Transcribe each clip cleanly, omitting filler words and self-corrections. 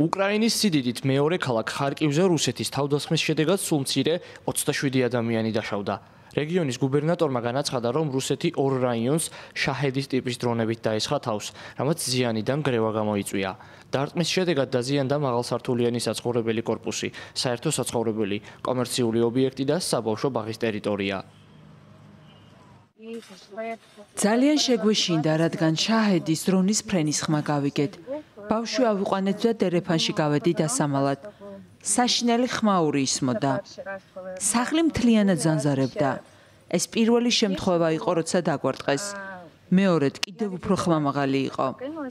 უკრაინის სიდიდით მეორე ქალაქ ხარკივზე რუსეთის თავდასხმის შედეგად სულ მცირე 27 ადამიანი დაშავდა. რეგიონის გუბერნატორმა განაცხადა, რომ რუსეთი ორ რაიონს შაჰედის ტიპის დრონებით დაესხა თავს, რამაც ზიანი და ნგრევა გამოიწვია. დარტყმის შედეგად დაზიანდა მაღალსართულიანი საცხოვრებელი კორპუსი, საერთო საცხოვრებელი, კომერციული ობიექტი და საბავშვო ბაღის ტერიტორია. ძალიან შეგვეშინდა, რადგან შაჰედის დრონის ფრენის ხმა გავიგეთ. ბავშვი ავიყვანეთ და დერეფანში გავედი დასამალად. საშინელი ხმაური ისმოდა. სახლი მთლიანად ზანზარებდა. ეს პირველი შემთხვევა იყო, როცა დაგვარტყეს. მეორედ კიდევ უფრო ხმამაღალი იყო,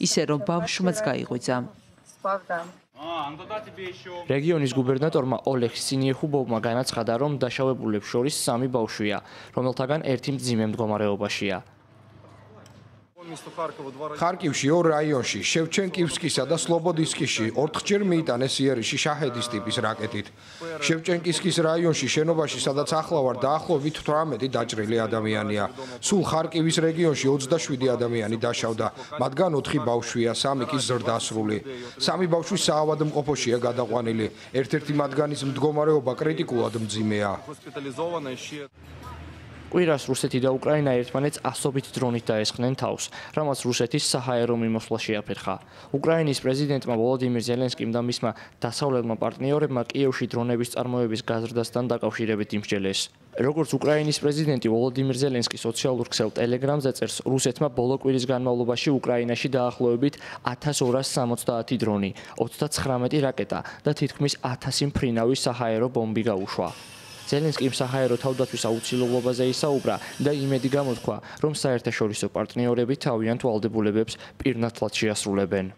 ისე რომ ბავშვმაც გაიღვიძა. რეგიონის გუბერნატორმა ოლეგ სინიეხუბოვმა განაცხადა, რომ დაშავებულებს შორის 3 ბავშვია, რომელთაგან ერთი მძიმე მდგომარეობაშია. ხარკივში ორ რაიონში, შევჩენკივსკისა და სლობოდისკიში 4-ჯერ მიიტანეს იერიში შაჰედის ტიპის რაკეტით. შევჩენკივსკის რაიონში შენობაში, სადაც ახლა ვარ, დაახლოებით 18 დაჭრილი ადამიანია. სულ ხარკივის რეგიონში 27 ადამიანი დაშავდა, მათგან 4 ბავშვია, 3 კი ზრდასრული. 3 ბავშვი საავადმყოფოშია გადაყვანილი. ერთ-ერთი მათგანის მდგომარეობა კრიტიკულად მძიმეა. კვირას რუსეთი და უკრაინა ერთმანეთს ასობით დრონით დაესხნენ თავს, რამაც რუსეთის საჰაერო მიმოსვლა შეაფერხა. უკრაინის პრეზიდენტმა ვოლოდიმირ ზელენსკიმ და მისმა დასავლელმა პარტნიორებმა კიევში დრონების წარმოების გაზრდასთან დაკავშირებით იმსჯელეს. როგორც უკრაინის პრეზიდენტი ვოლოდიმირ ზელენსკი სოციალურ ქსელ ტელეგრამზე წერს, რუსეთმა ბოლო კვირის განმავლობაში უკრაინაში დაახლოებით 1270 დრონი, 39 რაკეტა და თითქმის 1000 მფრინავი საჰაერო ბომბი გაუშვა. ზელენსკიმ საჰაერო თავდაცვის აუცილებლობაზე ისაუბრა და იმედი გამოთქვა, რომ საერთაშორისო პარტნიორები თავიანთ ვალდებულებებს პირნათლად შეასრულებენ.